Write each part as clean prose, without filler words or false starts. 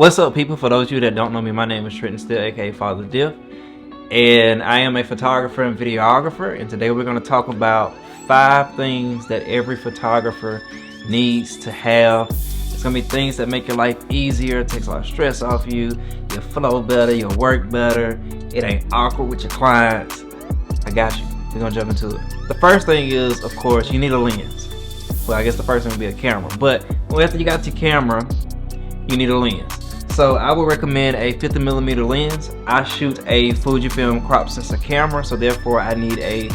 What's up, people? For those of you that don't know me, my name is Trenton Still, aka Fatherrdiff, and I am a photographer and videographer. And today we're going to talk about 5 things that every photographer needs to have. It's going to be things that make your life easier, takes a lot of stress off you, you'll flow better, you'll work better, it ain't awkward with your clients. I got you. We're going to jump into it. The first thing is, of course, you need a lens. Well, I guess the first thing would be a camera, but after you got your camera, you need a lens. So I would recommend a 50mm lens. I shoot a Fujifilm crop sensor camera, so therefore I need a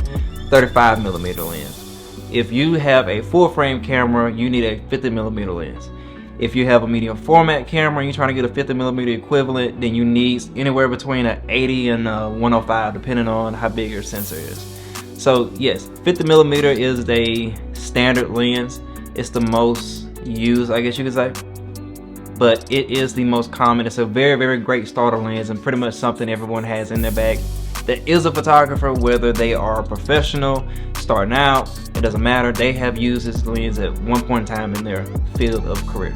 35mm lens. If you have a full frame camera, you need a 50mm lens. If you have a medium format camera and you're trying to get a 50mm equivalent, then you need anywhere between an 80 and a 105, depending on how big your sensor is. So yes, 50mm is a standard lens. It's the most used, I guess you could say, but it is the most common. It's a very, very great starter lens and pretty much something everyone has in their bag that is a photographer, whether they are a professional, starting out, it doesn't matter. They have used this lens at one point in time in their field of career.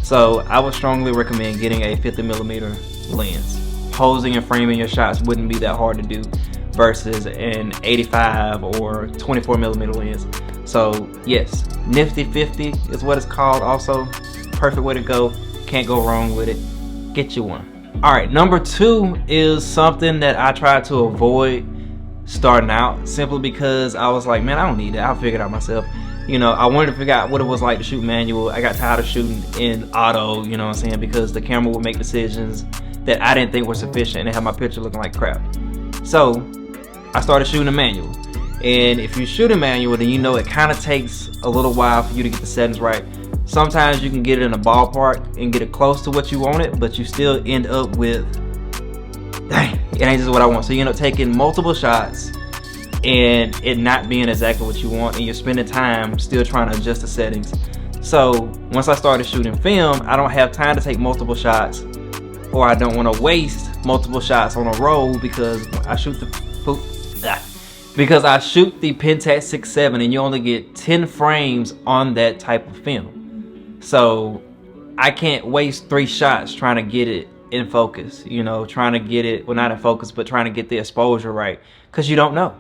So I would strongly recommend getting a 50mm lens. Posing and framing your shots wouldn't be that hard to do versus an 85 or 24mm lens. So yes, nifty 50 is what it's called. Also, perfect way to go. Can't go wrong with it. Get you one. Alright, number 2 is something that I tried to avoid starting out, simply because I was like, man, I don't need that. I'll figure it out myself. You know, I wanted to figure out what it was like to shoot manual. I got tired of shooting in auto, you know what I'm saying, because the camera would make decisions that I didn't think were sufficient and it had my picture looking like crap. So I started shooting a manual. And if you shoot a manual, then you know it kind of takes a little while for you to get the settings right. Sometimes you can get it in a ballpark and get it close to what you want it, but you still end up with, dang, it ain't just what I want. So you end up taking multiple shots and it not being exactly what you want, and you're spending time still trying to adjust the settings. So once I started shooting film, I don't have time to take multiple shots, or I don't want to waste multiple shots on a roll because I shoot the Pentax 6.7 and you only get 10 frames on that type of film. So I can't waste 3 shots trying to get it in focus, you know, trying to get it, well, not in focus, but trying to get the exposure right, because you don't know.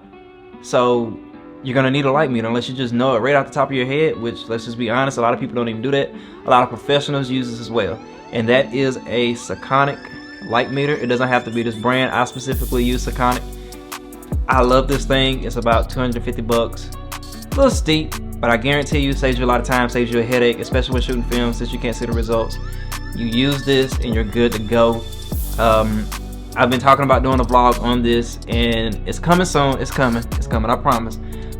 So you're gonna need a light meter unless you just know it right off the top of your head, which, let's just be honest, a lot of people don't even do that. A lot of professionals use this as well, and that is a Sekonic light meter. It doesn't have to be this brand. I specifically use Sekonic. I love this thing. It's about 250 bucks. A little steep, but I guarantee you it saves you a lot of time, saves you a headache, especially when shooting film, since you can't see the results. You use this and you're good to go. I've been talking about doing a vlog on this, and it's coming soon. It's coming, I promise.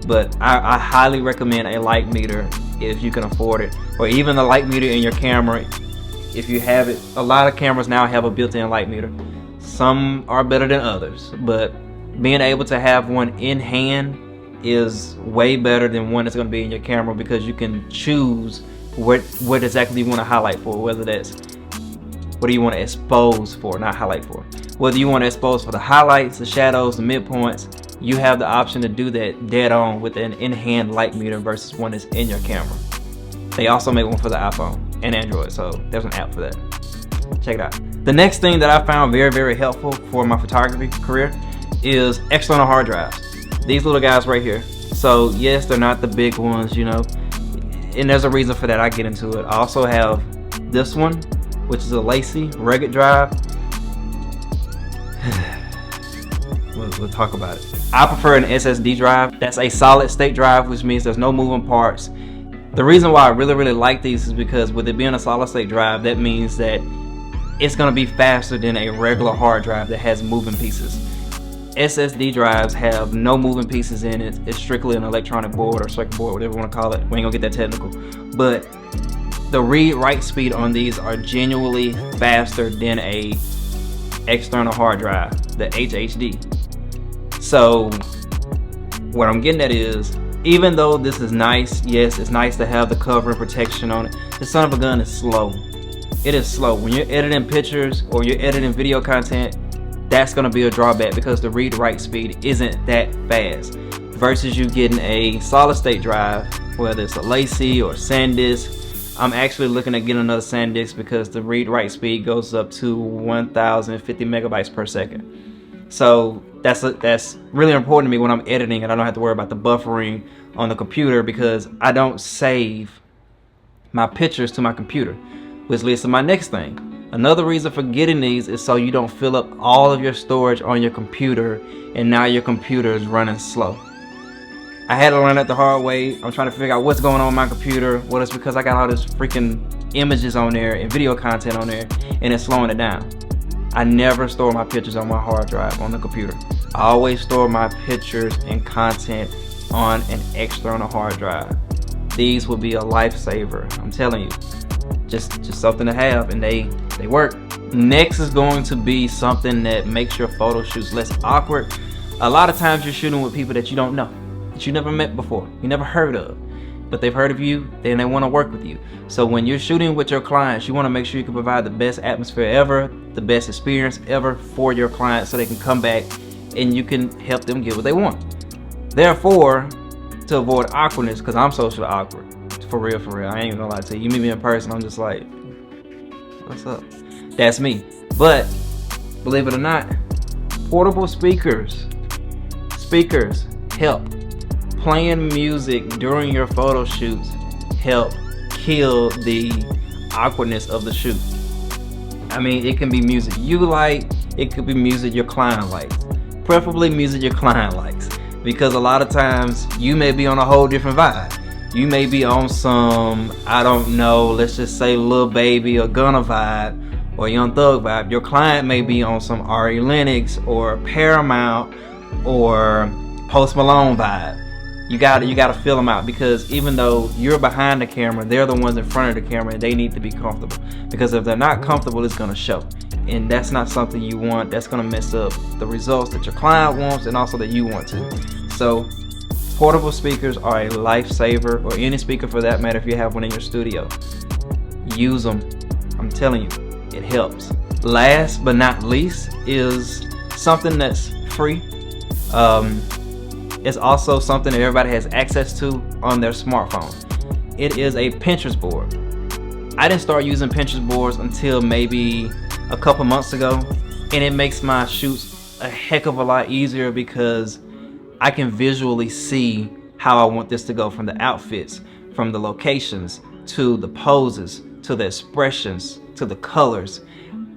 But I highly recommend a light meter if you can afford it, or even the light meter in your camera if you have it. A lot of cameras now have a built-in light meter. Some are better than others, but being able to have one in hand is way better than one that's going to be in your camera, because you can choose what exactly you want to highlight for, whether that's what do you want to expose for, not highlight for. Whether you want to expose for the highlights, the shadows, the midpoints, you have the option to do that dead on with an in-hand light meter versus one that's in your camera. They also make one for the iPhone and Android, so there's an app for that. Check it out. The next thing that I found very, very helpful for my photography career is external hard drives. These little guys right here. So yes, they're not the big ones, you know, and there's a reason for that. I get into it. I also have this one, which is a lacy rugged drive. We'll talk about it. I prefer an SSD drive. That's a solid state drive, which means there's no moving parts. The reason why I really like these is because with it being a solid state drive, that means that it's going to be faster than a regular hard drive that has moving pieces. SSD drives have no moving pieces in it. It's strictly an electronic board or circuit board, whatever you want to call it. We ain't gonna get that technical. But the read-write speed on these are genuinely faster than a external hard drive, the HHD. So what I'm getting at is, even though this is nice, yes, it's nice to have the cover and protection on it, the son of a gun is slow. It is slow. When you're editing pictures or you're editing video content, that's going to be a drawback, because the read-write speed isn't that fast, versus you getting a solid state drive, whether it's a lacy or SanDisk I'm actually looking at getting another SanDisk because the read-write speed goes up to 1050 megabytes per second. So that's really important to me when I'm editing, and I don't have to worry about the buffering on the computer because I don't save my pictures to my computer, which leads to my next thing. Another reason for getting these is so you don't fill up all of your storage on your computer and now your computer is running slow. I had to learn that the hard way. I'm trying to figure out what's going on with my computer. Well, it's because I got all this freaking images on there and video content on there, and it's slowing it down. I never store my pictures on my hard drive on the computer. I always store my pictures and content on an external hard drive. These will be a lifesaver, I'm telling you. Just something to have, and they work. Next is going to be something that makes your photo shoots less awkward. A lot of times you're shooting with people that you don't know, that you never met before, you never heard of, but they've heard of you, then they want to work with you. So when you're shooting with your clients, you want to make sure you can provide the best atmosphere ever, the best experience ever for your clients, so they can come back and you can help them get what they want. Therefore, to avoid awkwardness, because I'm socially awkward, for real, I ain't gonna lie to you. You meet me in person, I'm just like, what's up? That's me. But believe it or not, portable speakers help. Playing music during your photo shoots help kill the awkwardness of the shoot. I mean, it can be music you like, it could be music your client likes. Preferably music your client likes, because a lot of times you may be on a whole different vibe. You may be on some, I don't know, let's just say Lil Baby or Gunna vibe or Young Thug vibe. Your client may be on some Ari Lennox or Paramount or Post Malone vibe. You gotta feel them out, because even though you're behind the camera, they're the ones in front of the camera, and they need to be comfortable. Because if they're not comfortable, it's gonna show, and that's not something you want. That's gonna mess up the results that your client wants and also that you want to. So portable speakers are a lifesaver, or any speaker for that matter if you have one in your studio. Use them. I'm telling you, it helps. Last but not least is something that's free. It's also something that everybody has access to on their smartphone. It is a Pinterest board. I didn't start using Pinterest boards until maybe a couple months ago, and it makes my shoots a heck of a lot easier because I can visually see how I want this to go, from the outfits, from the locations, to the poses, to the expressions, to the colors.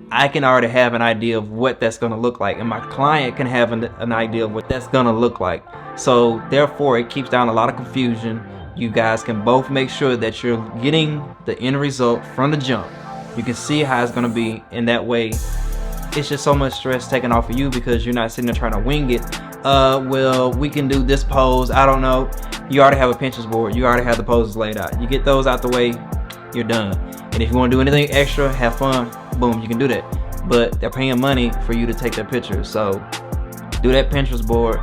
I can already have an idea of what that's gonna look like, and my client can have an idea of what that's gonna look like. So therefore, it keeps down a lot of confusion. You guys can both make sure that you're getting the end result from the jump. You can see how it's gonna be, and that way it's just so much stress taken off of you, because you're not sitting there trying to wing it. Well, we can do this pose, I don't know. You already have a Pinterest board, you already have the poses laid out. You get those out the way, you're done. And if you want to do anything extra, have fun, boom, you can do that. But they're paying money for you to take their pictures, so do that Pinterest board,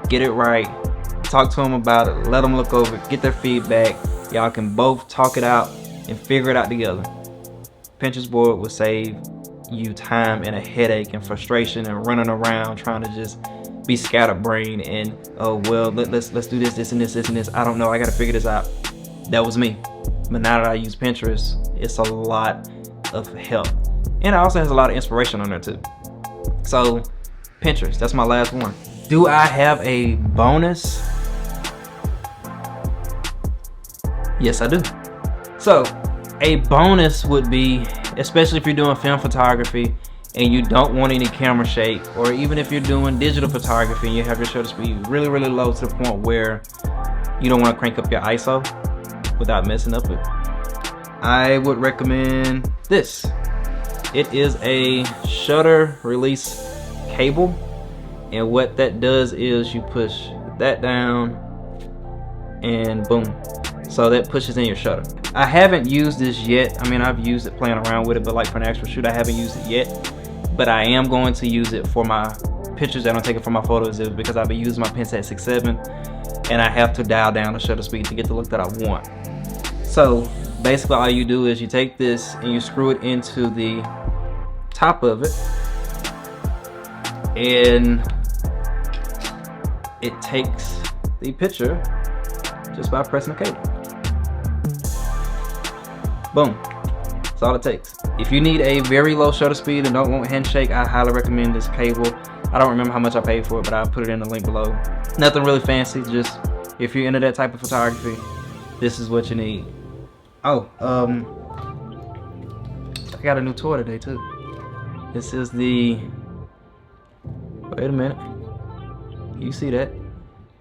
get it right, talk to them about it, let them look over it, get their feedback. Y'all can both talk it out and figure it out together. Pinterest board will save you time and a headache and frustration and running around trying to just be scatterbrained and, oh well, let's do this and this. I don't know, I gotta figure this out. That was me. But now that I use Pinterest, it's a lot of help, and it also has a lot of inspiration on there too. So Pinterest, that's my last one. Do I have a bonus? Yes, I do. So a bonus would be, especially if you're doing film photography and you don't want any camera shake, or even if you're doing digital photography and you have your shutter speed really low to the point where you don't want to crank up your ISO without messing up it, I would recommend this. It is a shutter release cable, and what that does is you push that down and boom, so that pushes in your shutter. I haven't used this yet. I mean, I've used it playing around with it, but like for an actual shoot I haven't used it yet. But I am going to use it for my pictures that I'm taking for my photos, because I've been using my Pentax 6.7 and I have to dial down the shutter speed to get the look that I want. So basically all you do is you take this and you screw it into the top of it, and it takes the picture just by pressing the cable. Boom. That's all it takes. If you need a very low shutter speed and don't want handshake, I highly recommend this cable. I don't remember how much I paid for it, but I'll put it in the link below. Nothing really fancy, just if you're into that type of photography, this is what you need. Oh, I got a new toy today too. This is the, wait a minute. You see that?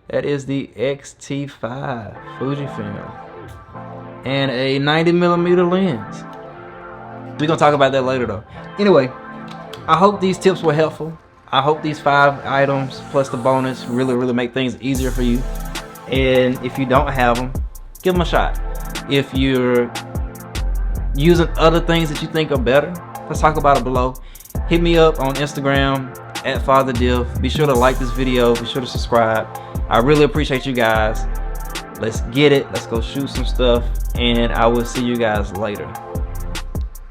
That is the X-T5 Fujifilm and a 90mm lens. We're gonna talk about that later though. Anyway, I hope these tips were helpful. I hope these 5 items plus the bonus really make things easier for you. And if you don't have them, give them a shot. If you're using other things that you think are better, let's talk about it below. Hit me up on Instagram at Fatherrdiff. Be sure to like this video. Be sure to subscribe. I really appreciate you guys. Let's get it. Let's go shoot some stuff. And I will see you guys later.